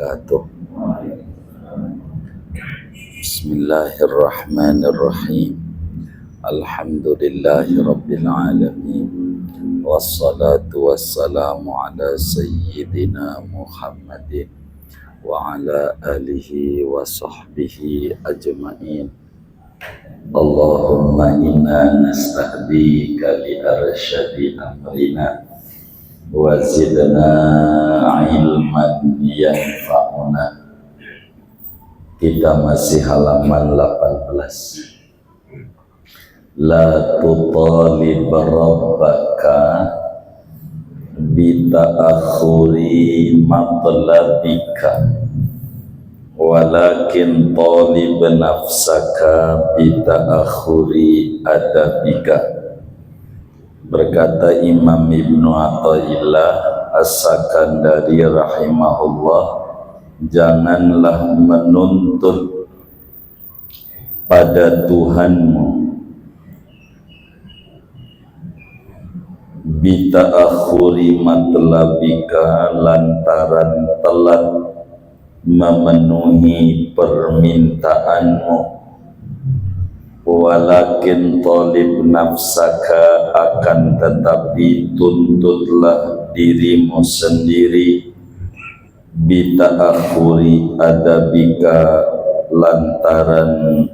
wabarakatuh. Bismillahirrahmanirrahim. Alhamdulillahi rabbil alamin. Wassalatu wassalamu ala sayyidina Muhammadin wa ala alihi wa sahbihi ajma'in. Allahumma inna nasta'dika li arsyadi amrina wa zidna ilman yanfa'una. Kita masih halaman 18. La tutalib rabbaka bita'akhuri matlabika walakin talib nafsaka bita'akhuri adabika. Berkata Imam Ibnu Athaillah As-Sakandari rahimahullah, janganlah menuntut pada Tuhanmu bita'akhuri matlabika, lantaran telat memenuhi permintaanmu, walakin talib nafsaka, akan tetapi tuntutlah dirimu sendiri, bita'akhuri adabika, lantaran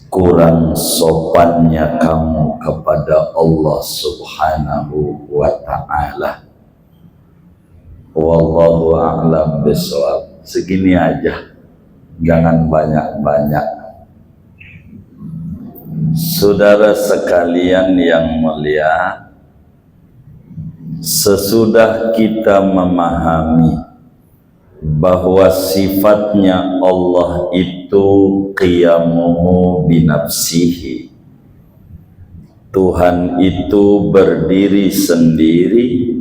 kurang sopannya kamu kepada Allah Subhanahu wa ta'ala. Wallahu a'lam bishawab. Segini aja, jangan banyak-banyak. Saudara sekalian yang mulia, sesudah kita memahami bahwa sifatnya Allah itu qiyamuhu binafsihi, Tuhan itu berdiri sendiri,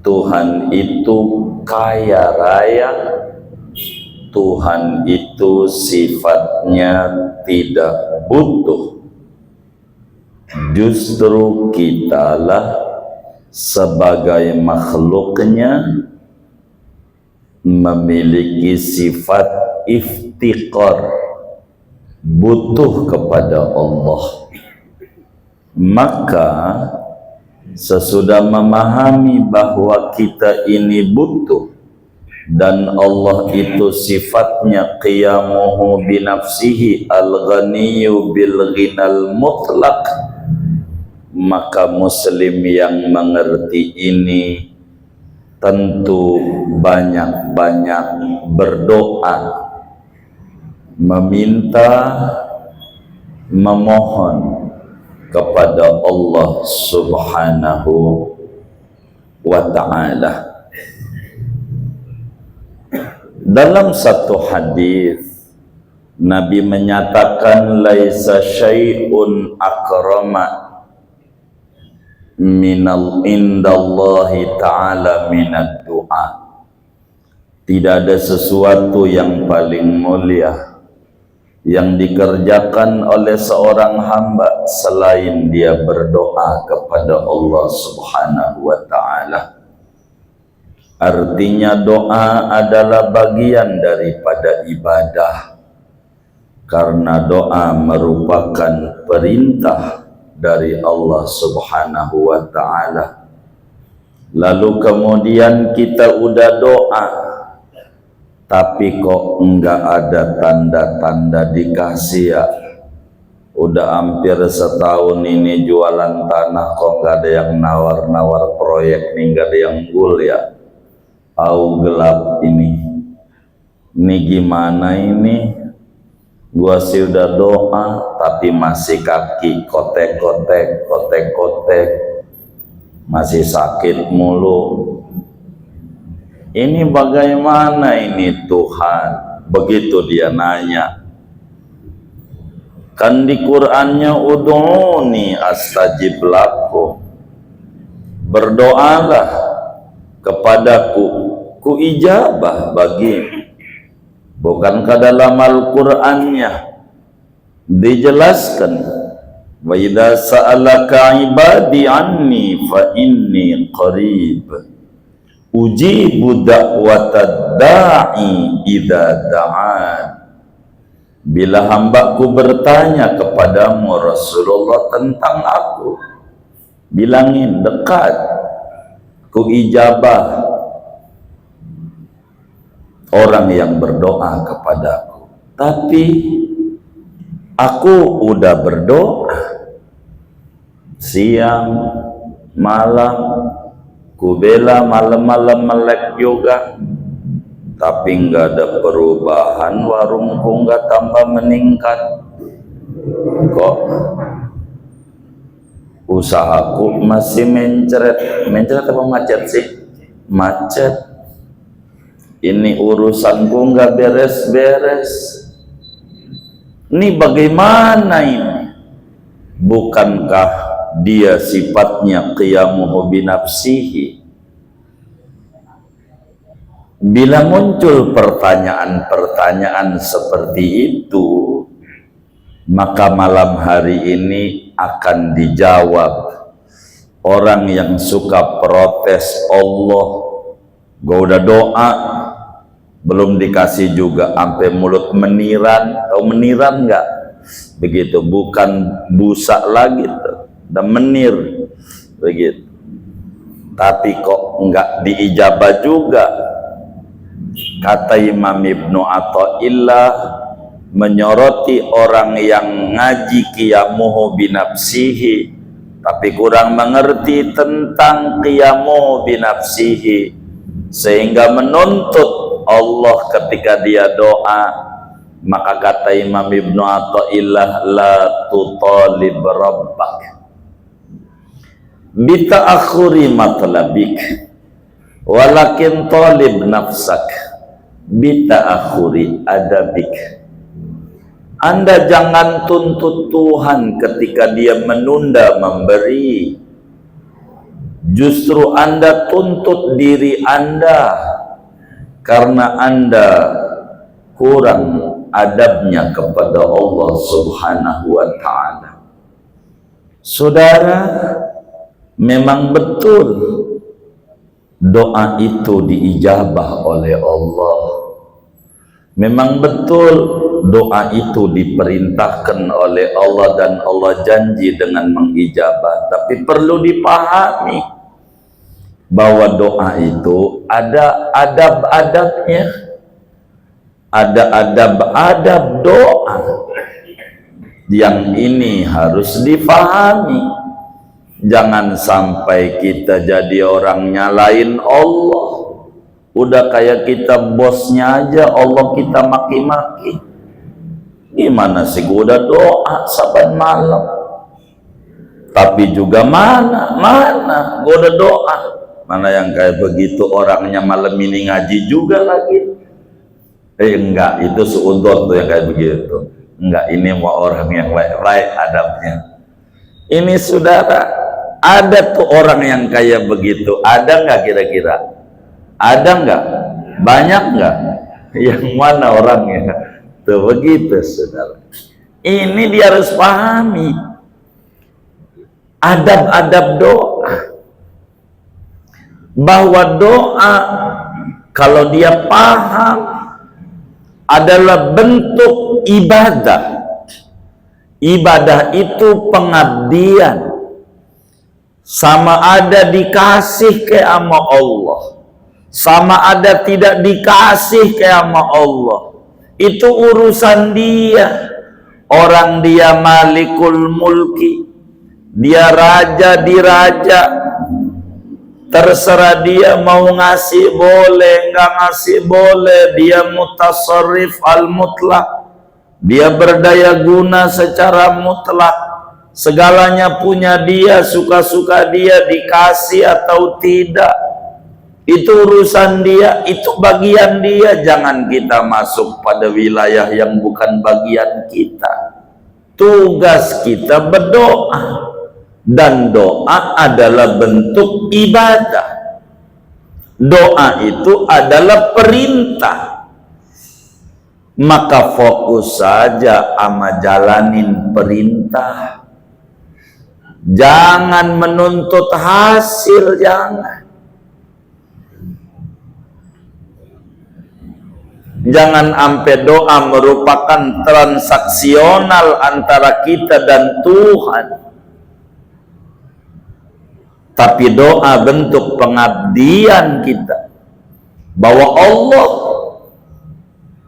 Tuhan itu kaya raya, Tuhan itu sifatnya tidak butuh. Justru kitalah sebagai makhluknya memiliki sifat iftiqar, butuh kepada Allah. Maka sesudah memahami bahwa kita ini butuh dan Allah itu sifatnya qiyamuhu binafsihi al-ghaniyyu bil ghinal mutlaq, maka muslim yang mengerti ini tentu banyak-banyak berdoa, meminta, memohon kepada Allah Subhanahu wa ta'ala. Dalam satu hadis Nabi menyatakan, laisa syai'un akrama minal indallahi ta'ala minad du'a. Tidak ada sesuatu yang paling mulia yang dikerjakan oleh seorang hamba selain dia berdoa kepada Allah Subhanahu wa ta'ala. Artinya doa adalah bagian daripada ibadah, karena doa merupakan perintah dari Allah Subhanahu wa ta'ala. Lalu kemudian kita udah doa, tapi kok enggak ada tanda-tanda dikasih ya. Udah hampir setahun ini jualan tanah, kok enggak ada yang nawar-nawar proyek nih, enggak ada yang gul ya. Au gelap ini. Ini gimana ini? Gua sih udah doa, tapi masih kaki kotek-kotek, masih sakit mulu. Ini bagaimana ini Tuhan? Begitu dia nanya. Kan di Qur'annya ud'uni astajib lakum, berdoalah kepadaku, ku ijabah bagimu. Bukankah dalam Al-Qur'annya dijelaskan, wa idza sa'alaka ibadi anni fa inni qarib ujibu da'watad da'i idza da'an. Bila hambaku bertanya kepadamu Rasulullah tentang aku, bilangin dekat, ku ijabah orang yang berdoa kepadaku. Tapi aku udah berdoa siang, malam, ku bela malam-malam melek juga, tapi nggak ada perubahan, warungku nggak tambah meningkat. Kok usahaku masih mencret apa macet sih? Macet. Ini urusanku nggak beres-beres. Ini bagaimana ini? Bukankah dia sifatnya qiyamuhu binafsihi? Bila muncul pertanyaan-pertanyaan seperti itu, maka malam hari ini akan dijawab. Orang yang suka protes, Allah, gua udah doa belum dikasih juga, sampai mulut meniran. Tahu meniran nggak? Begitu, bukan busa lagi tuh, udah menir begitu. Tapi kok nggak diijabah juga. Kata Imam Ibnu Athaillah, menyoroti orang yang ngaji qiyamuhu binafsihi tapi kurang mengerti tentang qiyamuhu binafsihi, sehingga menuntut Allah ketika dia doa. Maka kata Imam Ibnu Athaillah, la tutalib rabbak bita'akhuri matlabik walakin talib nafsak bita'akhuri adabik. Anda jangan tuntut Tuhan ketika dia menunda memberi. Justru Anda tuntut diri Anda karena Anda kurang adabnya kepada Allah Subhanahu wa ta'ala. Saudara, memang betul doa itu diijabah oleh Allah. Memang betul doa itu diperintahkan oleh Allah dan Allah janji dengan mengijabah. Tapi perlu dipahami bahwa doa itu ada adab-adabnya. Ada adab-adab doa. Yang ini harus dipahami. Jangan sampai kita jadi orang nyalain Allah. Udah kayak kita bosnya aja, Allah kita maki-maki. Gimana sih, gua udah doa saban malam, tapi juga mana gua udah doa. Mana yang kayak begitu orangnya malam ini ngaji juga lagi. Enggak, itu suudon tuh yang kayak begitu. Enggak, ini mau orang yang baik adabnya. Ini saudara, ada tuh orang yang kayak begitu. Ada nggak kira-kira? Ada nggak? Banyak nggak? Yang mana orangnya? Tuh begitu saudara. Ini dia harus pahami adab-adab doa, bahwa doa kalau dia paham adalah bentuk ibadah. Ibadah itu pengabdian, sama ada dikasih ke sama Allah, sama ada tidak dikasih ke sama Allah. Itu urusan dia. Orang dia malikul mulki, dia raja di raja, terserah dia mau ngasih boleh, nggak ngasih boleh. Dia mutasarrif al-mutlaq, dia berdaya guna secara mutlak. Segalanya punya dia, suka-suka dia, dikasih atau tidak, itu urusan dia, itu bagian dia. Jangan kita masuk pada wilayah yang bukan bagian kita. Tugas kita berdoa, dan doa adalah bentuk ibadah. Doa itu adalah perintah. Maka fokus saja sama jalanin perintah. Jangan menuntut hasil, jangan. Jangan sampai doa merupakan transaksional antara kita dan Tuhan, tapi doa bentuk pengabdian kita, bahwa Allah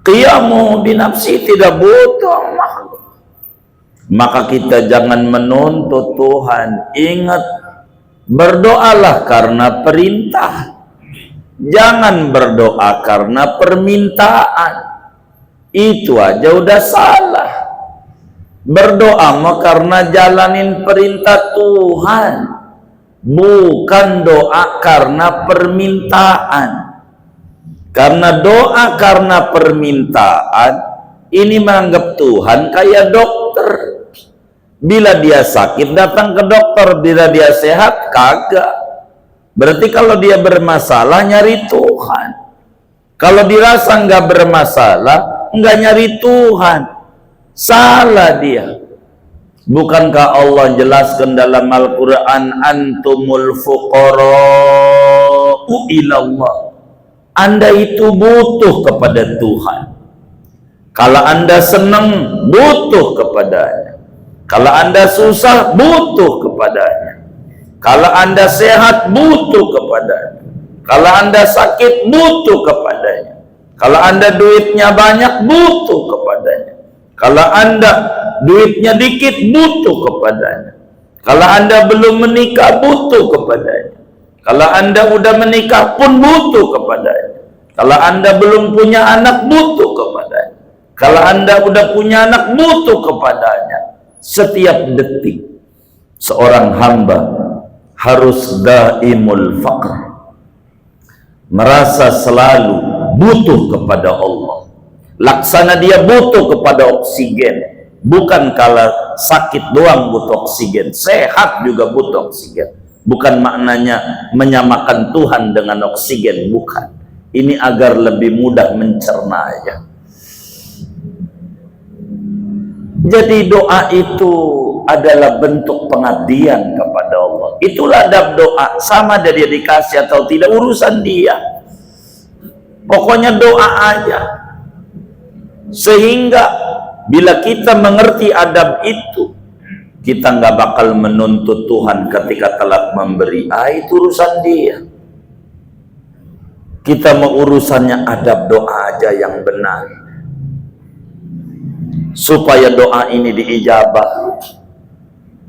qiyamu binafsi, tidak butuh makhluk. Maka kita jangan menuntut Tuhan. Ingat, berdoalah karena perintah, jangan berdoa karena permintaan. Itu aja udah salah. Berdoa mah karena jalanin perintah Tuhan, bukan doa karena permintaan. Karena doa karena permintaan ini menganggap Tuhan kayak dokter. Bila dia sakit datang ke dokter, bila dia sehat kagak. Berarti kalau dia bermasalah nyari Tuhan. Kalau dirasa nggak bermasalah, nggak nyari Tuhan. Salah dia. Bukankah Allah jelaskan dalam Al-Quran, antumul fuqara'u ilallah. Anda itu butuh kepada Tuhan. Kalau Anda senang, butuh kepadanya. Kalau Anda susah, butuh kepadanya. Kalau Anda sehat, butuh kepadanya. Kalau Anda sakit, butuh kepadanya. Kalau Anda duitnya banyak, butuh kepadanya. Kalau Anda duitnya dikit, butuh kepadanya. Kalau Anda belum menikah, butuh kepadanya. Kalau Anda udah menikah pun butuh kepadanya. Kalau Anda belum punya anak, butuh kepadanya. Kalau Anda udah punya anak, butuh kepadanya. Setiap detik seorang hamba harus daimul faqr, merasa selalu butuh kepada Allah. Laksana dia butuh kepada oksigen. Bukan kalau sakit doang butuh oksigen, sehat juga butuh oksigen. Bukan maknanya menyamakan Tuhan dengan oksigen, bukan. Ini agar lebih mudah mencernanya. Jadi doa itu adalah bentuk pengabdian kepada Allah. Itulah adab doa. Sama dia dikasih atau tidak, urusan dia. Pokoknya doa aja. Sehingga bila kita mengerti adab itu, kita nggak bakal menuntut Tuhan ketika telat memberi. Itu urusan dia. Kita mau urusannya adab doa aja yang benar, supaya doa ini diijabah.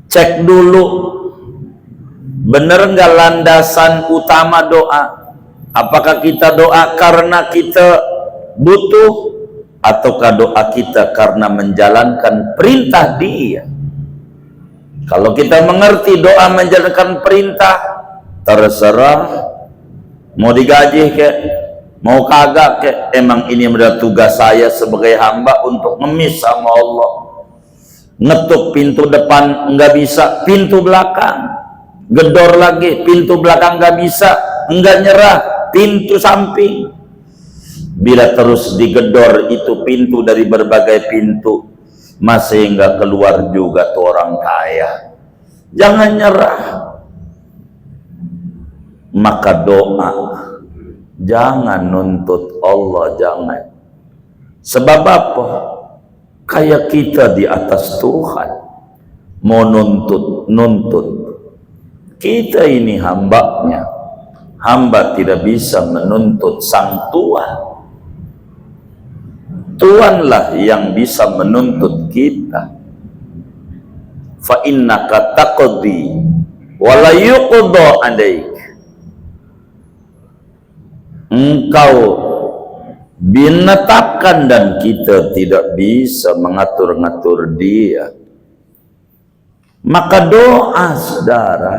Cek dulu, bener nggak landasan utama doa? Apakah kita doa karena kita butuh, ataukah doa kita karena menjalankan perintah dia? Kalau kita mengerti doa menjalankan perintah, terserah mau digaji kek, mau kagak kek, emang ini adalah tugas saya sebagai hamba untuk ngemis sama Allah. Ngetuk pintu depan nggak bisa, pintu belakang gedor lagi, pintu belakang nggak bisa, enggak nyerah, pintu samping. Bila terus digedor itu pintu dari berbagai pintu, masih nggak keluar juga tuh orang kaya. Jangan nyerah. Maka doa, jangan nuntut Allah, jangan. Sebab apa? Kayak kita di atas Tuhan, mau nuntut. Kita ini hambanya. Hamba tidak bisa menuntut sang Tuhan. Tuhanlah yang bisa menuntut kita. Fa innaka taqdi wa la yuqda 'alaik. Engkau binetapkan dan kita tidak bisa mengatur-ngatur dia. Maka doa, saudara,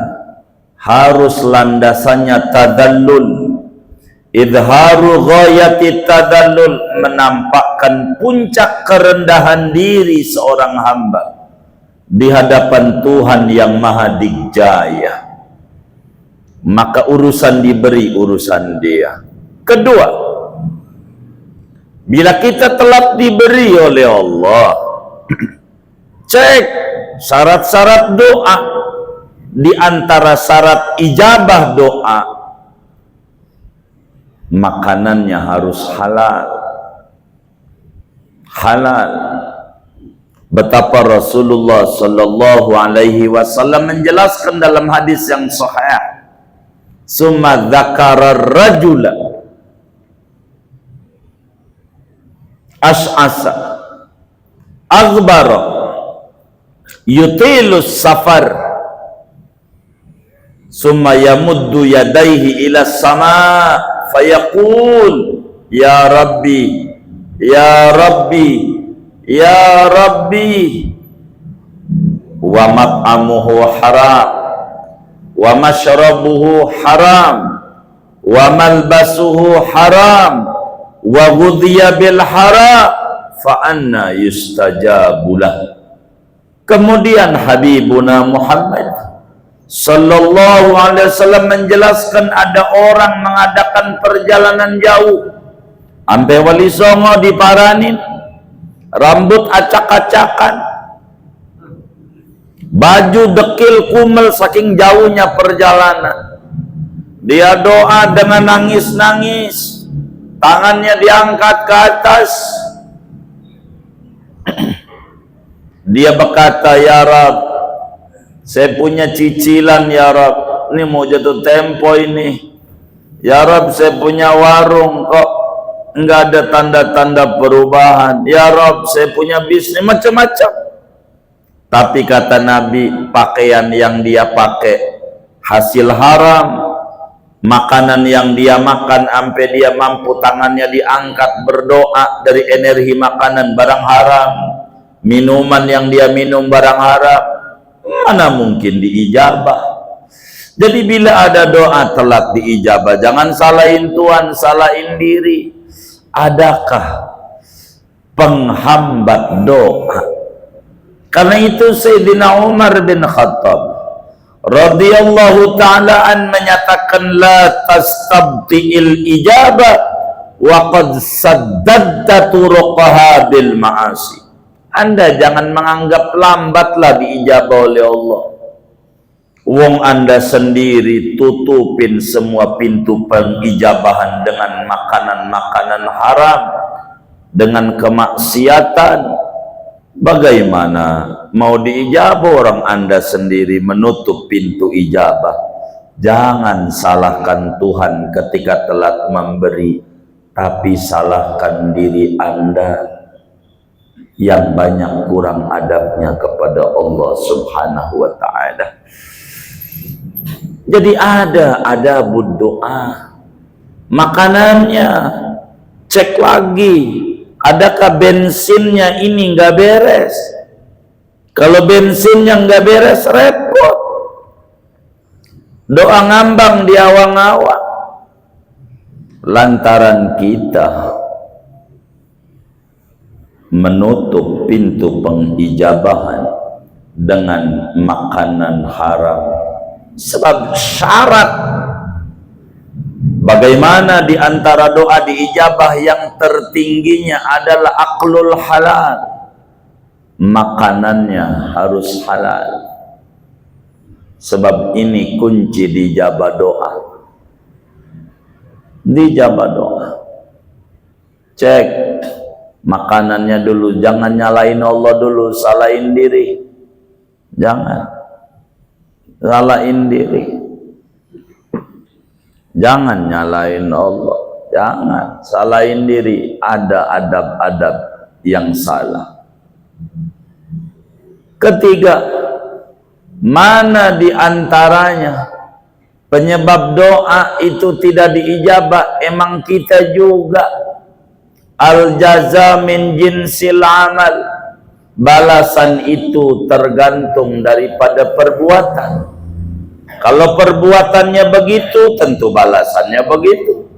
harus landasannya tadallul, idharu ghayati tadallul, menampakkan puncak kerendahan diri seorang hamba di hadapan Tuhan yang Maha Dikjaya. Maka urusan diberi, urusan dia. Kedua, bila kita telah diberi oleh Allah, cek syarat-syarat doa. Di antara syarat ijabah doa, makanannya harus halal. halal. Betapa Rasulullah sallallahu alaihi wasallam menjelaskan dalam hadis yang sahih, summa dzakara rajula ash'asa aghbara yutilus safar summa yamuddu yadayhi ila sama fayaqul ya rabbi ya rabbi ya rabbi, wa mat'amuhu haram wa mashrabuhu haram wa malbasuhu haram wa ghudhiya bil haram fa anna yustajabulah. Kemudian Habibuna Muhammad sallallahu alaihi wasallam menjelaskan ada orang mengadakan perjalanan jauh sampai Wali Songo diparanin, rambut acak-acakan, baju dekil kumel saking jauhnya perjalanan. Dia doa dengan nangis-nangis, tangannya diangkat ke atas. Dia berkata, ya Rab, saya punya cicilan ya Rab, ini mau jatuh tempo ini. Ya Rab, saya punya warung kok enggak ada tanda-tanda perubahan. Ya Rob, saya punya bisnis macam-macam. Tapi kata Nabi, pakaian yang dia pakai hasil haram, makanan yang dia makan sampai dia mampu tangannya diangkat berdoa dari energi makanan barang haram, minuman yang dia minum barang haram, mana mungkin diijabah. Jadi bila ada doa telat diijabah, jangan salahin Tuhan, salahin diri. Adakah penghambat doa? Karena itu Sayyidina Umar bin Khattab radhiyallahu ta'ala an menyatakan, la tastabti'il ijabah wa qad saddadta turuqaha bil ma'asi. Anda jangan menganggap lambatlah diijabah oleh Allah. Wong Anda sendiri tutupin semua pintu pengijabahan dengan makanan-makanan haram, dengan kemaksiatan. Bagaimana mau diijabah orang Anda sendiri menutup pintu ijabah? Jangan salahkan Tuhan ketika telat memberi, tapi salahkan diri Anda yang banyak kurang adabnya kepada Allah subhanahu wa ta'ala. Jadi ada doa, makanannya cek lagi, adakah bensinnya ini nggak beres. Kalau bensinnya nggak beres repot, doa ngambang di awang-awang. Lantaran kita menutup pintu pengijabahan dengan makanan haram. Sebab syarat bagaimana di antara doa diijabah yang tertingginya adalah aklul halal. Makanannya harus halal. Sebab ini kunci dijabah doa. Dijabah doa. Cek makanannya dulu, jangan nyalain Allah dulu, salahin diri. Jangan salahin diri, jangan nyalain Allah, jangan salahin diri. Ada adab-adab yang salah. Ketiga, mana di antaranya penyebab doa itu tidak diijabah? Emang kita juga. Al jaza min jinsil amal, balasan itu tergantung daripada perbuatan. Kalau perbuatannya begitu, tentu balasannya begitu.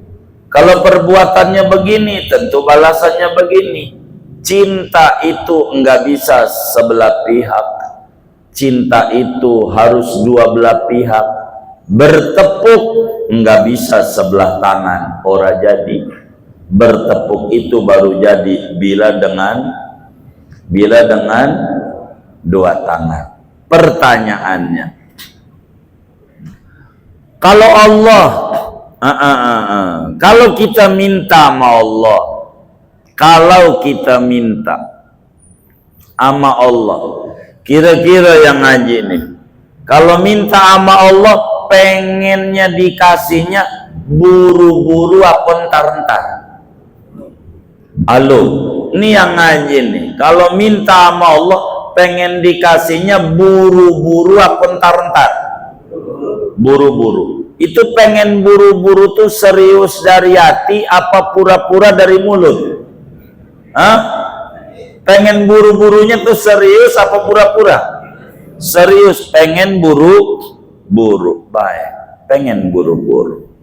Kalau perbuatannya begini, tentu balasannya begini. Cinta itu enggak bisa sebelah pihak. Cinta itu harus dua belah pihak. Bertepuk enggak bisa sebelah tangan, ora jadi. Bertepuk itu baru jadi bila dengan dua tangan. Pertanyaannya, kalau Allah, kalau kita minta sama Allah, Kalau kita minta sama Allah, kira-kira yang ngaji nih, kalau minta sama Allah pengennya dikasihnya buru-buru apa entar-entar? Halo, ini yang ngaji nih, kalau minta sama Allah pengen dikasihnya buru-buru apa entar-entar? Buru-buru. Itu pengen buru-buru tuh serius dari hati apa pura-pura dari mulut? Hah? Pengen buru-burunya tuh serius apa pura-pura? Serius, pengen buru-buru. Baik, pengen buru-buru.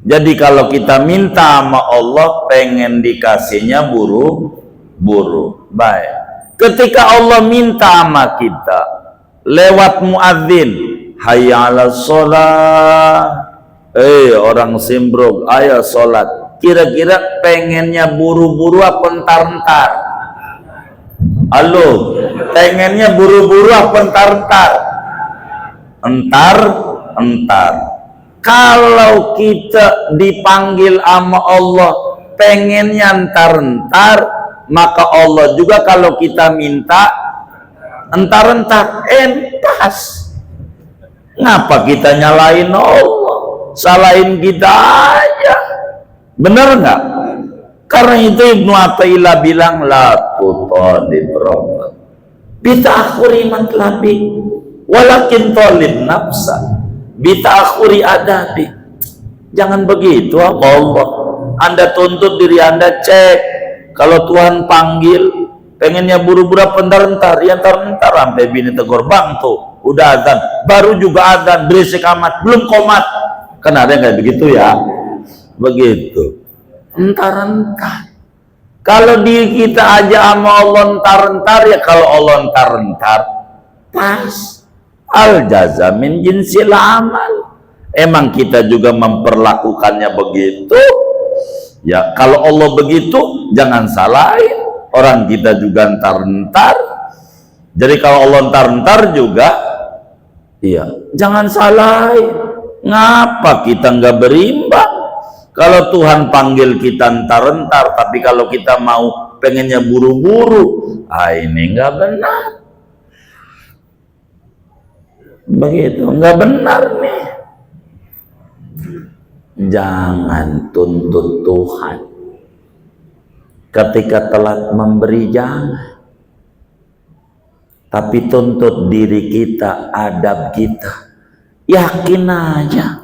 Jadi kalau kita minta sama Allah pengen dikasihnya buru-buru. Baik. Ketika Allah minta sama kita lewat muadzin, hayya 'alas shalah, orang Simbrog, ayo sholat. Kira-kira pengennya buru-buru apa entar-entar? Halo, pengennya buru-buru apa entar-entar? Entar-entar. Kalau kita dipanggil sama Allah pengennya entar-entar, maka Allah juga kalau kita minta entar-entar, pas. Ngapa kita nyalain Allah? Salahin kita aja. Bener nggak? Karena itu Ibnu Athaillah bilang la tutalib rabbak bita'khuri matlabi walakin talib nafsa bita'khuri adabi. Jangan begitu Allah. Anda tuntut diri Anda, cek kalau Tuhan panggil pengennya buru-buru bentar-bentar, ya ntar-ntar sampai bini tegur, bang tuh udah adzan, baru juga adzan, berisik amat, belum komat. Kan ada yang kayak begitu ya, begitu entar-entar. Kalau diri kita aja sama Allah entar-entar, ya kalau Allah entar-entar pas. Al jaza min jinsil amal. Emang kita juga memperlakukannya begitu ya. Kalau Allah begitu jangan salahin, orang kita juga entar-entar. Jadi kalau Allah entar-entar juga iya, jangan salahin. Ngapa kita nggak berimbang? Kalau Tuhan panggil kita entar-entar, tapi kalau kita mau pengennya buru-buru, ini nggak benar. Begitu, nggak benar nih. Jangan tuntut Tuhan ketika telat memberi, jangan. Tapi tuntut diri kita, adab kita. Yakin aja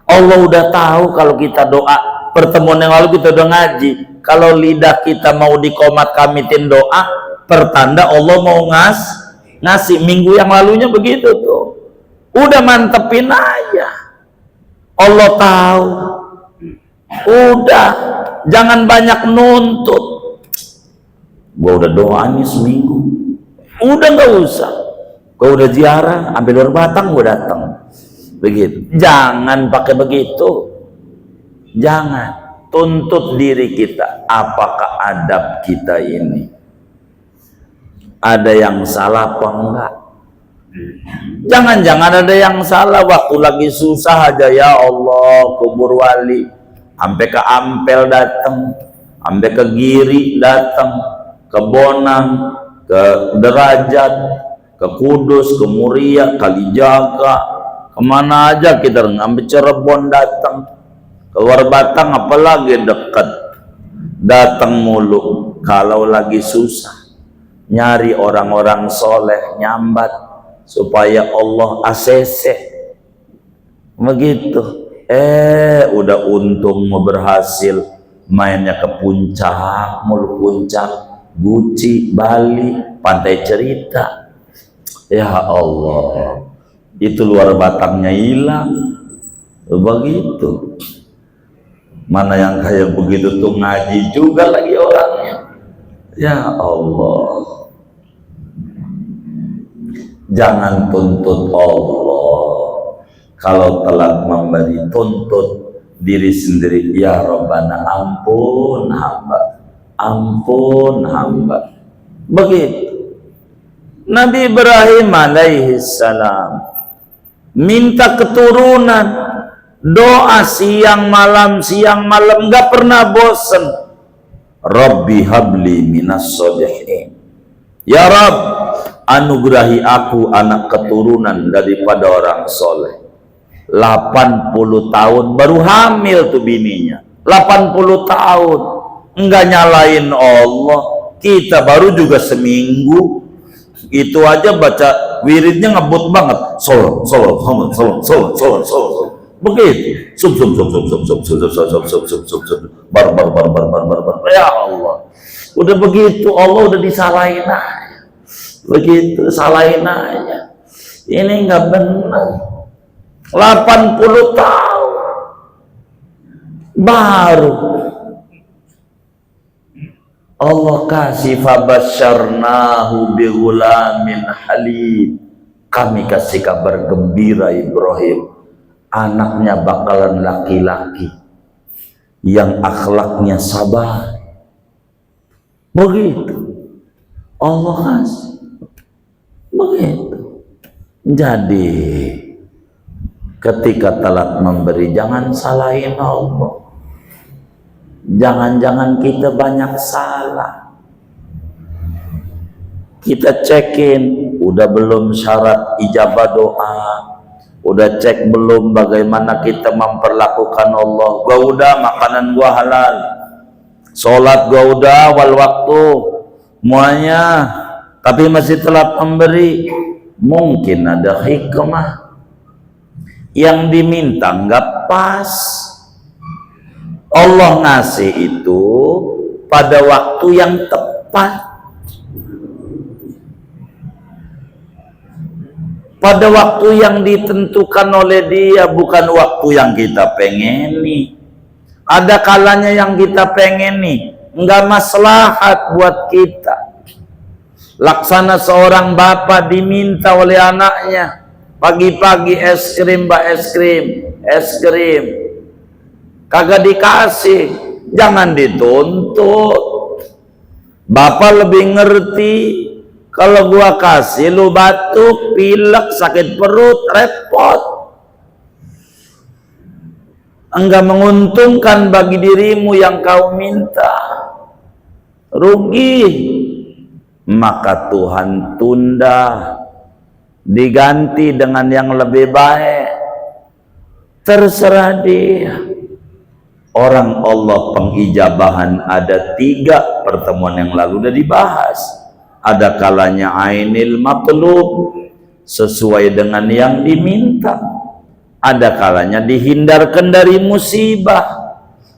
Allah udah tahu kalau kita doa. Pertemuan yang lalu kita udah ngaji, kalau lidah kita mau dikomat kamitin doa, pertanda Allah mau ngasih. Minggu yang lalunya begitu tuh. Udah mantepin aja. Allah tahu. Udah, jangan banyak nuntut. Gua udah doanya seminggu. Udah nggak usah. Gua udah ziarah, ambil luar Batang gua datang. Begitu. Jangan pakai begitu. Jangan. Tuntut diri kita. Apakah adab kita ini ada yang salah apa enggak? Jangan-jangan ada yang salah waktu lagi susah aja, ya Allah, kubur wali, sampai ke Ampel datang, sampai ke Giri datang, ke Bonang, ke Derajat, ke Kudus, ke Muria, Kalijaga, kemana aja kita ngambil, Cirebon datang, keluar Batang apalagi dekat, datang mulu. Kalau lagi susah nyari orang-orang soleh, nyambat supaya Allah ACC begitu. Udah untung mau berhasil, mainnya ke puncak mulu, puncak Guci, Bali, Pantai Cerita. Ya Allah, itu luar Batangnya hilang. Begitu. Mana yang kayak begitu tuh ngaji juga lagi orangnya. Ya Allah, jangan tuntut Allah. Kalau telat memberi, tuntut diri sendiri. Ya Rabbana, ampun hamba, ampun hamba. Begitu. Nabi Ibrahim alaihi salam minta keturunan, doa siang malam, nggak pernah bosen. Rabbi habli minas sholihin. Ya Rabb, anugerahi aku anak keturunan daripada orang soleh. 80 tahun baru hamil tuh bininya. 80 tahun enggak nyalain Allah. Kita baru juga seminggu, itu aja baca wiridnya ngebut banget. Solo begitu. Bar. Ya Allah, udah begitu Allah udah disalahin aja. Begitu salahin aja. Ini nggak benar. 80 tahun baru Allah kasih, fabasyarnahu bighulamin halim. Kami kasih kabar gembira Ibrahim, anaknya bakalan laki-laki yang akhlaknya sabar. Begitu Allah kasih. Begitu. Jadi ketika telat memberi, jangan salahin Allah. Jangan-jangan kita banyak salah. Kita cekin, udah belum syarat ijabah doa, udah cek belum bagaimana kita memperlakukan Allah. Gua udah makanan gua halal, sholat gua udah wal waktu, semuanya, tapi masih telat memberi. Mungkin ada hikmah yang diminta nggak pas. Allah ngasih itu pada waktu yang tepat, pada waktu yang ditentukan oleh Dia, bukan waktu yang kita pengeni. Ada kalanya yang kita pengeni nggak maslahat buat kita. Laksana seorang bapak diminta oleh anaknya, pagi-pagi es krim, mbak, es krim, kagak dikasih, jangan dituntut. Bapak lebih ngerti, kalau gua kasih lu batuk, pilek, sakit perut, repot, enggak menguntungkan bagi dirimu yang kau minta, rugi. Maka Tuhan tunda, diganti dengan yang lebih baik. Terserah Dia. Orang Allah pengijabahan ada 3, pertemuan yang lalu udah dibahas. Ada kalanya ainil matlub, sesuai dengan yang diminta. Ada kalanya dihindarkan dari musibah.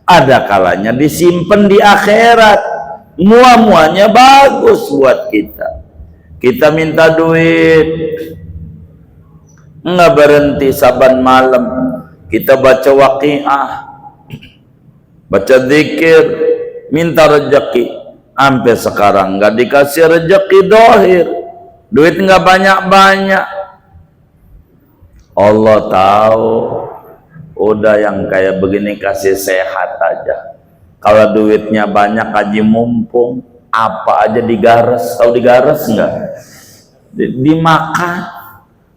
Ada kalanya disimpan di akhirat. Muanya bagus buat kita. Kita minta duit, nggak berhenti saban malam kita baca waqiah, baca zikir, minta rezeki. Sampai sekarang nggak dikasih rezeki dohir, duit nggak banyak-banyak. Allah tahu, udah yang kayak begini kasih sehat aja. Kalau duitnya banyak haji mumpung, apa aja digares. Tahu digares nggak? Dimakan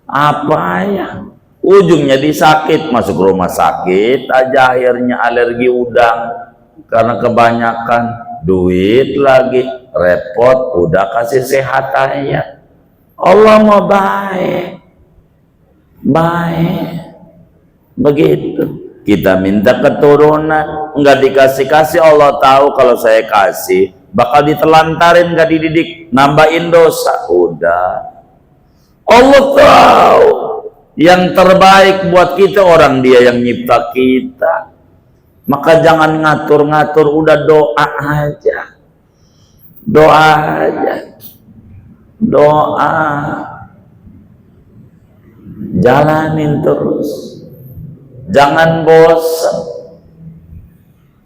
apa ya? Ujungnya disakit, masuk rumah sakit aja, akhirnya alergi udang karena kebanyakan duit lagi, repot. Udah kasih sehat aja. Allah mau baik, begitu. Kita minta keturunan, nggak dikasih-kasih. Allah tahu kalau saya kasih bakal ditelantarin, nggak dididik, nambahin dosa. Udah, Allah tahu yang terbaik buat kita, orang Dia yang nyipta kita. Maka jangan ngatur-ngatur, udah doa aja, doa, jalanin terus. Jangan bosan,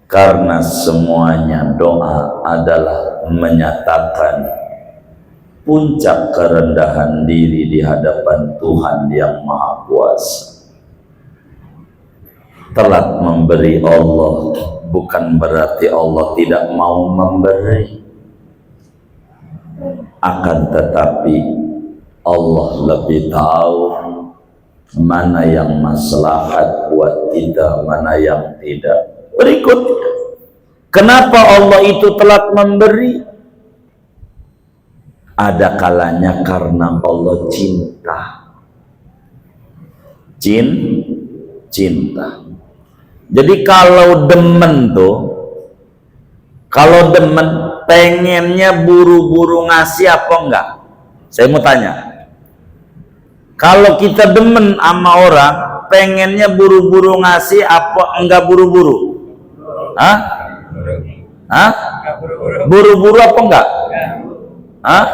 karena semuanya doa adalah menyatakan puncak kerendahan diri di hadapan Tuhan yang Maha Kuasa. Telat memberi Allah bukan berarti Allah tidak mau memberi, akan tetapi Allah lebih tahu mana yang maslahat buat kita, mana yang tidak. Berikutnya, Kenapa Allah itu telat memberi? Ada kalanya karena Allah cinta. Cinta. Jadi kalau demen pengennya buru-buru ngasih apa enggak? Saya mau tanya. Kalau kita demen sama orang, pengennya buru-buru ngasih apa enggak buru-buru? Hah? Buru-buru apa enggak? Hah?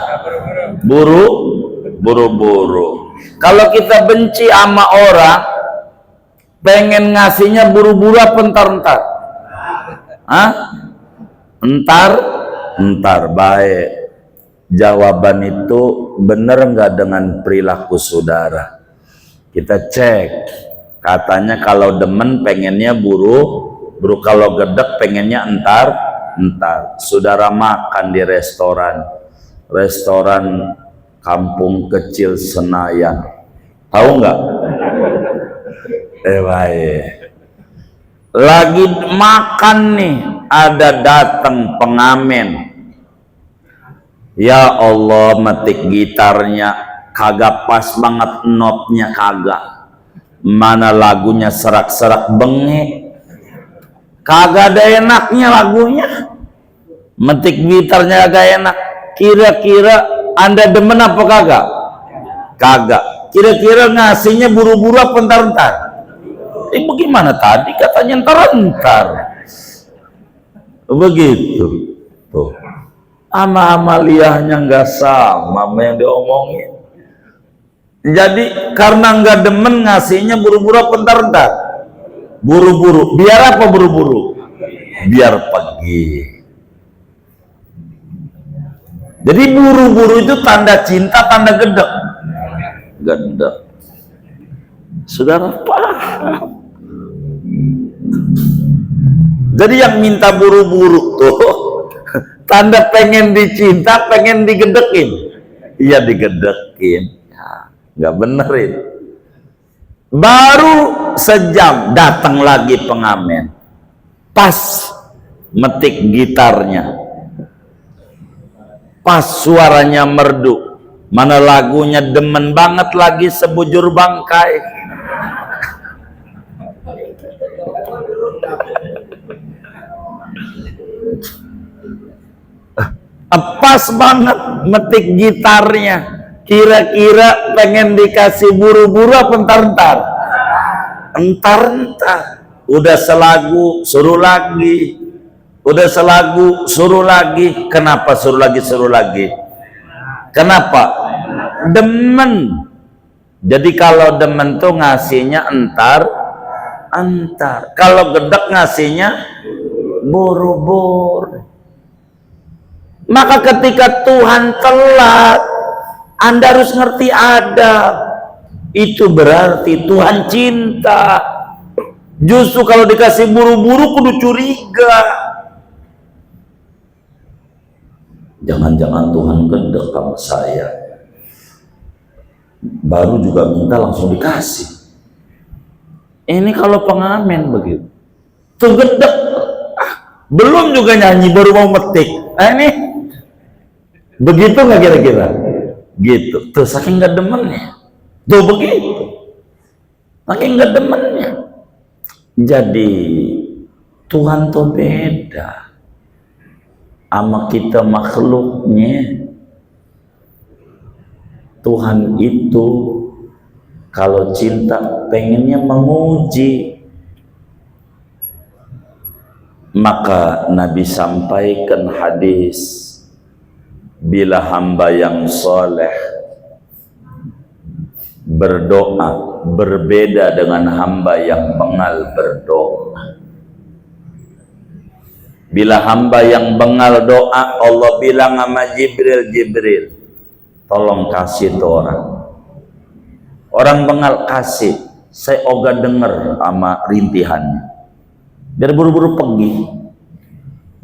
Buru-buru. Kalau kita benci sama orang, pengen ngasihnya buru-buru apa entar-entar? Hah? Entar. Baik. Jawaban itu benar enggak dengan perilaku saudara? Kita cek. Katanya kalau demen pengennya buru, kalau gedek pengennya entar. Saudara makan di restoran kampung kecil Senayan, tahu nggak? Baik. Lagi makan nih, ada datang pengamen. Ya Allah, metik gitarnya kagak pas banget, notnya kagak. Mana lagunya serak-serak bengek, kagak ada enaknya lagunya. Metik gitarnya agak enak. Kira-kira Anda demen apa kagak? Kagak. Kira-kira ngasihnya buru-buru apa entar-entar? Bagaimana tadi katanya entar-entar. Begitu. Tuh. Amaliyahnya nggak sama sama yang diomongin. Jadi karena nggak demen ngasihnya buru-buru apa entar-entar? Buru-buru. Biar apa buru-buru? Biar pergi. Jadi buru-buru itu tanda cinta, tanda gedek. Gedek. Saudara paham? Jadi yang minta buru-buru tuh tanda pengen dicinta, pengen digedekin. Iya digedekin. Nggak benerin. Baru sejam datang lagi pengamen. Pas metik gitarnya. Pas suaranya merdu, mana lagunya demen banget lagi, Sebujur Bangkai. Pas banget metik gitarnya, kira-kira pengen dikasih buru-buru apa entar-entar? Entar-entar. Udah selagu suruh lagi, udah selagu suruh lagi. Kenapa suruh lagi? Kenapa? Demen. Jadi kalau demen tuh ngasihnya entar. Kalau gedek ngasihnya buru-buru. Maka ketika Tuhan telat, Anda harus ngerti adab. Itu berarti Tuhan cinta. Justru kalau dikasih buru-buru kudu curiga. Jangan-jangan Tuhan gedek sama saya. Baru juga minta langsung dikasih. Ini kalau pengamen begitu. Tuh gedek. Belum juga nyanyi, baru mau metik. Ini begitu nggak kira-kira? Gitu. Tuh saking nggak demennya. Tuh begitu. Saking nggak demennya. Jadi Tuhan tuh beda sama kita makhluknya. Tuhan itu kalau cinta pengennya menguji. Maka Nabi sampaikan hadis, bila hamba yang soleh berdoa berbeda dengan hamba yang bengal berdoa. Bila hamba yang bengal doa, Allah bilang sama Jibril, tolong kasih tuh orang. Orang bengal kasih, saya ogah denger sama rintihannya, biar buru-buru pergi.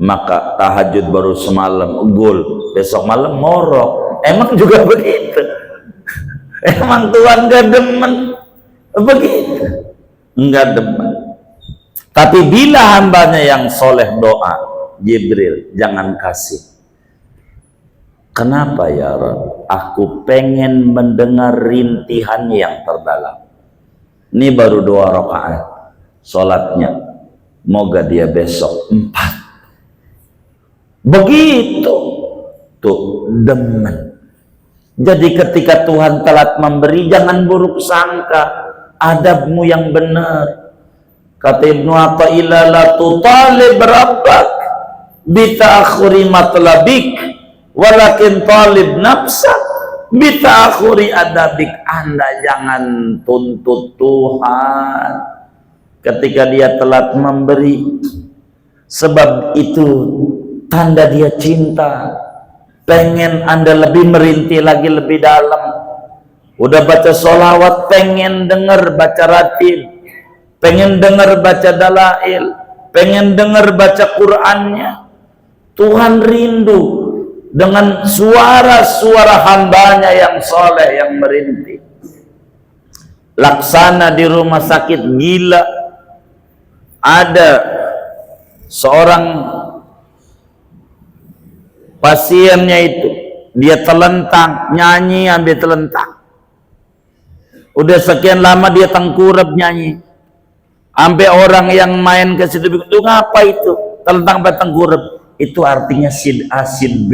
Maka tahajud baru semalam gol, besok malam morok. Emang juga begitu. Emang Tuhan gak demen begitu? Enggak demen. Tapi bila hambanya yang soleh doa, Jibril, jangan kasih. Kenapa ya Rabb? Aku pengen mendengar rintihannya yang terdalam. Ini baru 2 rakaat sholatnya, moga dia besok 4. Begitu tuh demen. Jadi ketika Tuhan telat memberi, jangan buruk sangka, adabmu yang benar. Kata Ibnu Athaillah, la tutalib rabbak bita'akhuri matlabik walakin talib nafsak bita'akhuri adabik. Anda jangan tuntut Tuhan ketika dia telat memberi, sebab itu tanda dia cinta, pengen Anda lebih merintih lagi lebih dalam. Udah baca sholawat, pengen denger baca ratib, pengen denger baca dalail, pengen denger baca Qur'annya. Tuhan rindu dengan suara-suara hambanya yang soleh, yang merintih. Laksana di rumah sakit gila, ada seorang pasiennya itu, dia telentang, nyanyi ambil telentang. Udah sekian lama dia tengkurap nyanyi, sampai orang yang main ke situ, itu ngapa itu? Telentang sampai tengkurap. Itu artinya sid A sid B.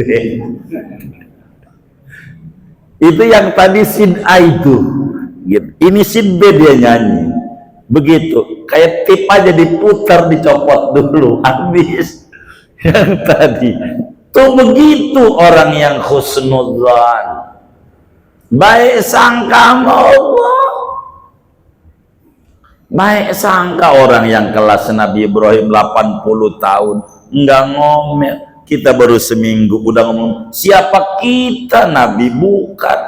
Itu yang tadi sid A itu gitu. Ini sid B dia nyanyi. Begitu, kayak tip aja diputar, dicopot dulu, habis. Yang tadi tuh begitu orang yang husnudzan, baik sangka sama Allah. Baik sangka orang yang kelas Nabi Ibrahim 80 tahun enggak ngomel, kita baru seminggu udah ngomong siapa kita, Nabi bukan,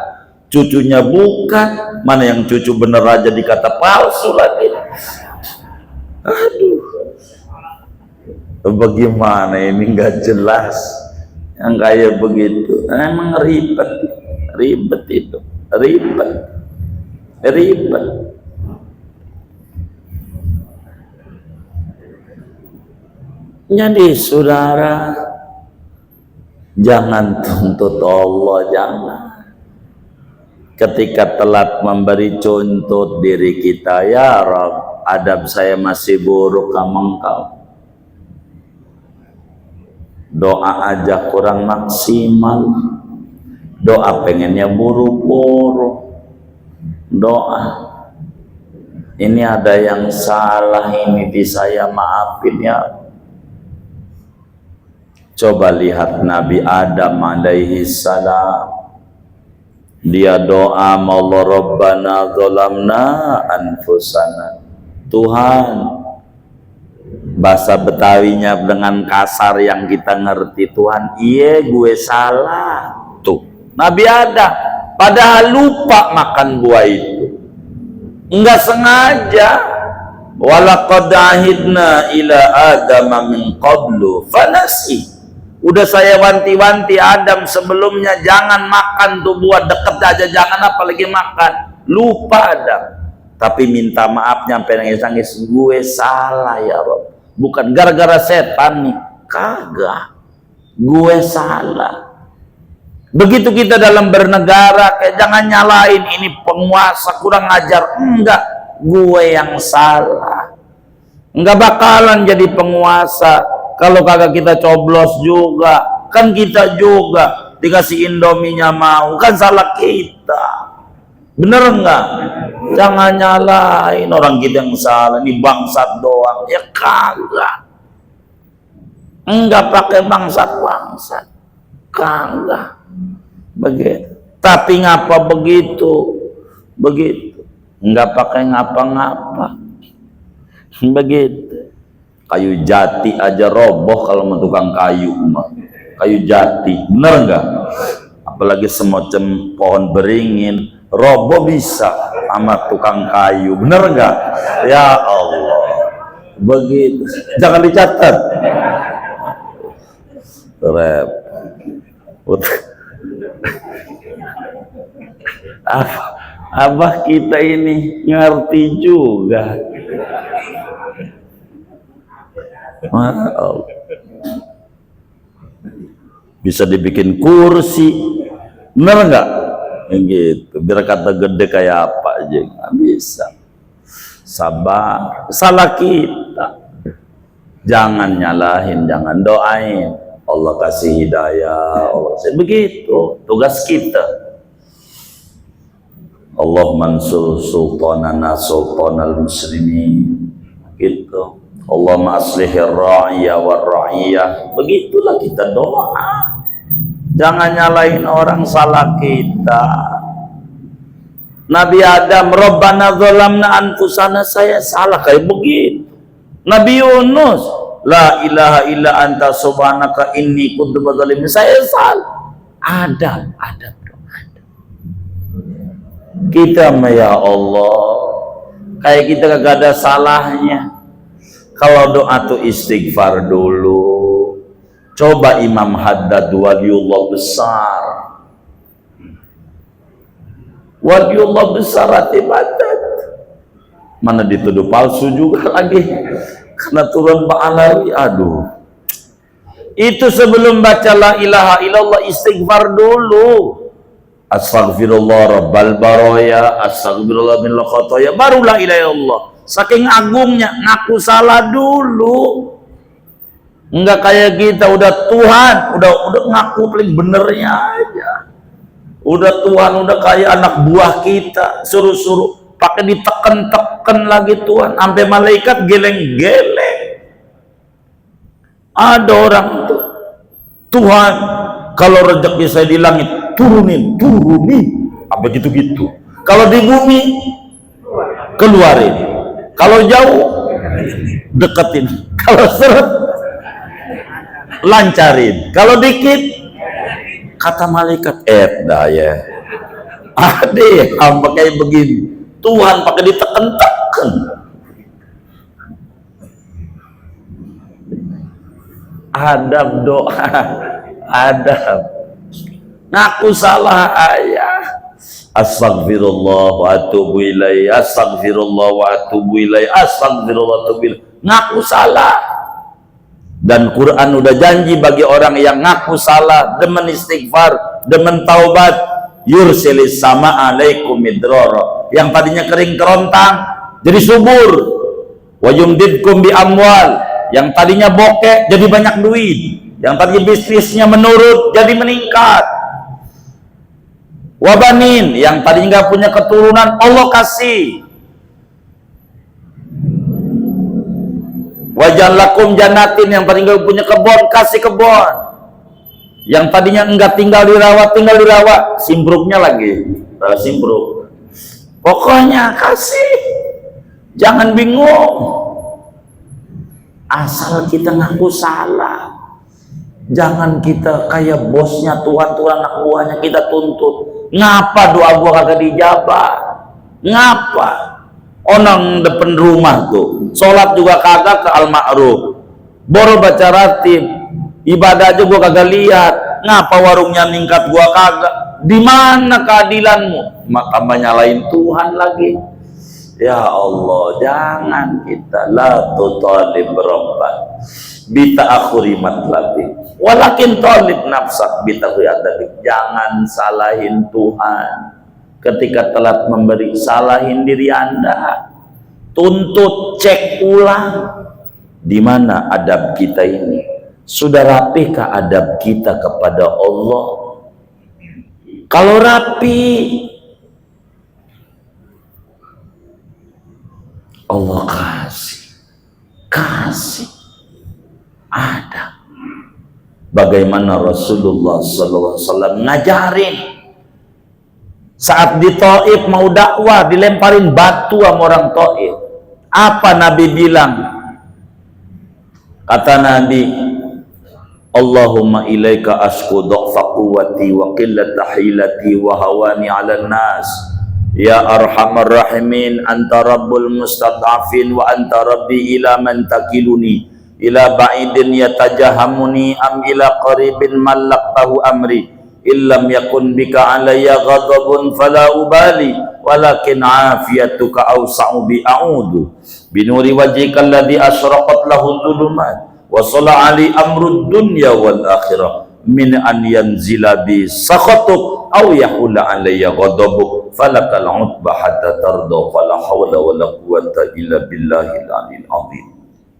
cucunya bukan, mana yang cucu bener aja dikata palsu lagi. Aduh, bagaimana ini nggak jelas yang kayak begitu. Emang ribet itu, ribet. Jadi saudara, jangan tuntut Allah, jangan. Ketika telat memberi, contoh diri kita, ya Rabb, adab saya masih buruk sama Engkau. Doa aja kurang maksimal, doa pengennya buru-buru, doa ini ada yang salah, ini di saya, maafin ya. Coba lihat Nabi Adam alaihi salam, dia doa, Allah Rabbana zalamna anfusana. Tuhan, bahasa Betawinya dengan kasar yang kita ngerti, Tuhan, iya gue salah. Tuh Nabi Adam padahal lupa makan buah itu, enggak sengaja. Walaqad ahidna ila adama min qablu fanasi. Udah saya wanti-wanti Adam sebelumnya, jangan makan tuh buah, deket aja jangan, apalagi makan. Lupa Adam, tapi minta maafnya sampai nangis-nangis, gue salah ya Rob, bukan gara-gara setan nih, kagak, gue salah. Begitu kita dalam bernegara, kayak jangan nyalain ini penguasa kurang ajar, enggak, gue yang salah. Enggak bakalan jadi penguasa kalau kagak kita coblos juga, kan kita juga dikasih Indominya mau, kan salah kita, bener enggak? Jangan nyalain orang kita yang salah, ini bangsat doang, ya kagak, enggak pakai bangsat, kagak begitu. Tapi ngapa begitu, enggak pakai ngapa-ngapa, begitu. Kayu jati aja roboh kalau mau tukang kayu, kayu jati, bener nggak? Apalagi semacam pohon beringin, roboh bisa sama tukang kayu, bener nggak? Ya Allah, begitu. Jangan dicatat. Repot. Abah kita ini ngerti juga. bisa dibikin kursi, bener nggak? Gitu, biar kata gede kayak apa aja, nggak bisa. Sabar, salah kita, jangan nyalahin, jangan doain. Allah kasih hidayah, Allah kasih, begitu tugas kita. Allah mansur sultanana sultanal muslimin, gitu. Allah aslihir ra'iyah war ra'iyah, begitulah kita doa. Jangan nyalahin orang, salah kita. Nabi Adam, Rabbana zalamna anfusana, saya salah kayak begitu. Nabi Yunus, la ilaha illa anta subhanaka inni kuntu minadh-dhalimin, saya salah. Ada. Kita ya Allah, kayak kita kagak ada salahnya. Kalau doa tuh istighfar dulu. Coba Imam Haddad, waliullah besar, waliullah besar atibadat, mana dituduh palsu juga lagi karena turun ba'alawi. Aduh, itu sebelum baca la ilaha illallah istighfar dulu. Astaghfirullah rabbal baraya, astaghfirullah min khotoya, baru la ilaha illallah. Saking agungnya, ngaku salah dulu. Enggak kayak kita udah Tuhan, udah ngaku paling benernya aja. Udah Tuhan, udah kayak anak buah kita, suruh-suruh pakai diteken-teken lagi Tuhan, sampai malaikat geleng-geleng. Ada orang tuh, Tuhan, kalau rezeki saya di langit turunin, apa gitu-gitu. Kalau di bumi keluarin, kalau jauh deketin, kalau seret lancarin, kalau dikit kata malaikat daya ada hamba kayak begini, Tuhan pakai diteken-teken. Adab doa, adab. Ngaku salah ayah, astagfirullah wa atubu ilaih, astagfirullah wa atubu ilaih, astagfirullah wa atubu ilaih. Ngaku salah. Dan Quran udah janji bagi orang yang ngaku salah, demen istighfar, demen taubat, yursilis sama alaikum midrara, yang tadinya kering kerontang jadi subur, wa yumdidkum bi amwal, yang tadinya bokeh jadi banyak duit, yang tadinya bisnisnya menurut jadi meningkat, wa banin, yang tadinya nggak punya keturunan Allah kasih, wajal lakum janatin, yang tadinya nggak punya kebun kasih kebun, yang tadinya enggak tinggal di rawa simbruknya lagi simbruk. Pokoknya kasih, jangan bingung. Asal kita ngaku salah, jangan kita kayak bosnya Tuhan anak buahnya kita tuntut. Ngapa doa gua kagak dijabah? Ngapa? Orang depan rumah tuh sholat juga kagak ke al-ma'ruf, baru baca ratib, ibadah aja gua kagak lihat. Ngapa warungnya ningkat gua kagak? Di mana keadilanmu? Maka nyalain Tuhan lagi. Ya Allah, jangan kita la tutalib rabbak bita akhuri matlabi walakin talib nafsak bita khuyadadik. Jangan salahin Tuhan ketika telat memberi, salahin diri Anda. Tuntut, cek ulang di mana adab kita ini. Sudah rapihkah adab kita kepada Allah? Kalau rapi, Allah kasih ada. Bagaimana Rasulullah SAW ngajarin saat di Taif mau dakwah, dilemparin batu sama orang Taif. Apa Nabi bilang? Kata Nabi, Allahumma ilaika asku dha'fa quwwati wa qillata hilati wa hawani 'alan nas. Ya arhamar rahimin, anta rabbul mustad'afin wa anta rabbi ila man takiluni, ila ba'idin yatajahamuni am ila qaribin mallaqtahu amri, illam yakun bika alayya ghadabun fala ubali walakin afiyatuka awsa'u bi a'udu binuri wajhika alladhi asyraqat lahu dhulumat wa sala ali amrud dunya wal akhirah min an yanzila bi sakhatuk aw yahula alayya ghadabuk falakal utba hatta tarda fala hawla wala quwwata illa billahil aliyil azim.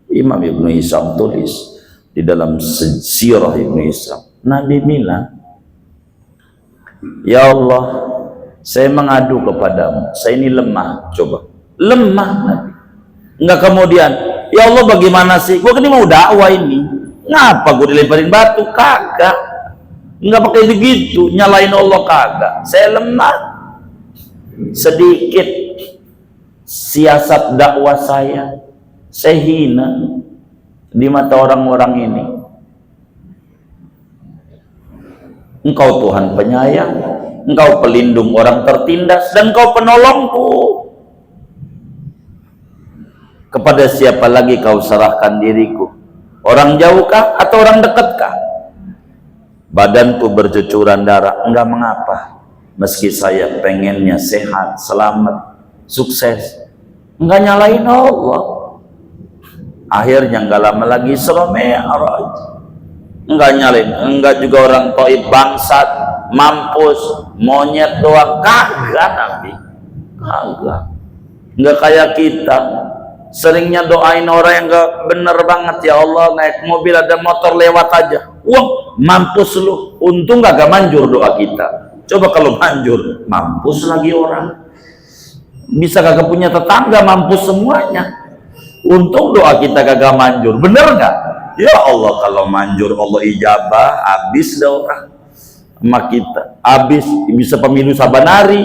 Imam Ibnu Hisham tulis di dalam sirah Ibnu Hisham, Nabi bilang, ya Allah, saya mengadu kepadamu, saya ini lemah. Coba, lemah Nabi. Enggak kemudian, ya Allah bagaimana sih, gua kan ini mau dakwah ini, ngapa gua dilemparin batu? Kagak. Enggak pakai begitu, nyalain Allah kagak. Saya lemah, sedikit siasat dakwah saya hina di mata orang-orang ini. Engkau Tuhan penyayang, Engkau pelindung orang tertindas, dan Engkau penolongku. Kepada siapa lagi kau serahkan diriku? Orang jauhkah atau orang dekatkah? Badanku bercucuran darah, enggak mengapa. Meski saya pengennya sehat, selamat, sukses, enggak nyalain Allah. Akhirnya enggak lama lagi Isra Mi'raj, enggak nyalain, enggak juga orang Taif bangsat, mampus, monyet doang, kagak Nabi, kagak. Enggak kayak kita seringnya doain orang yang enggak bener banget, ya Allah naik mobil ada motor lewat aja, wah mampus lu. Untung kagak manjur doa kita. Coba kalau manjur, mampus lagi orang. Bisa kagak punya tetangga, mampus semuanya. Untung doa kita kagak manjur, bener nggak? Ya Allah, kalau manjur Allah ijabah, habis dah orang sama kita, habis. Bisa pemilu sabanari,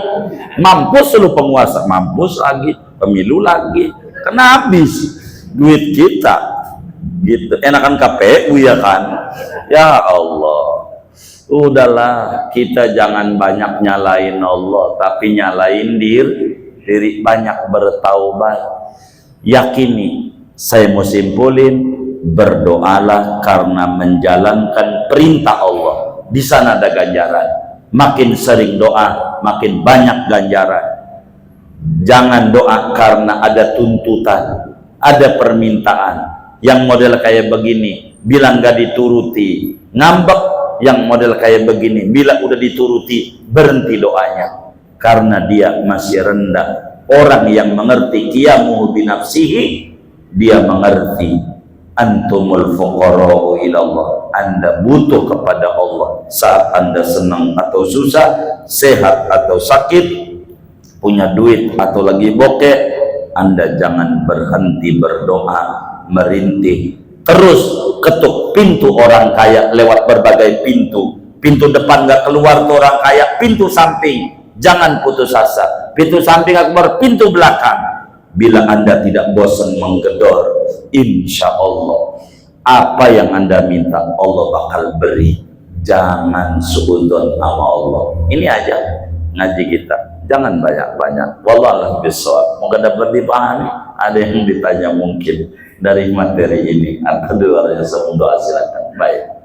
mampus lu penguasa, mampus lagi pemilu lagi, kena habis duit kita gitu. Enakan KPU ya kan? Ya Allah, udahlah, kita jangan banyak nyalain Allah, tapi nyalain diri, banyak bertaubat. Yakini, saya mau simpulin, berdoalah karena menjalankan perintah Allah. Di sana ada ganjaran. Makin sering doa, makin banyak ganjaran. Jangan doa karena ada tuntutan, ada permintaan. Yang model kayak begini, bilang gak dituruti, ngambek. Yang model kayak begini, bila udah dituruti, berhenti doanya. Karena dia masih rendah. Orang yang mengerti qiyamuhu binafsihi, dia mengerti antumul fuqara'u ilallah, Anda butuh kepada Allah saat Anda senang atau susah, sehat atau sakit, punya duit atau lagi bokeh. Anda jangan berhenti berdoa, merintih, terus ketuk pintu orang kaya lewat berbagai pintu. Pintu depan gak keluar tuh orang kaya, pintu samping jangan putus asa. Pintu samping akbar, pintu belakang. Bila Anda tidak bosan menggedor, insya Allah apa yang Anda minta Allah bakal beri. Jangan suudzon sama Allah. Ini aja ngaji kita, jangan banyak-banyak. Wallahu bishawab. Moga dapat dipahami. Ada yang ditanya mungkin dari materi ini, atau doa silakan. Baik.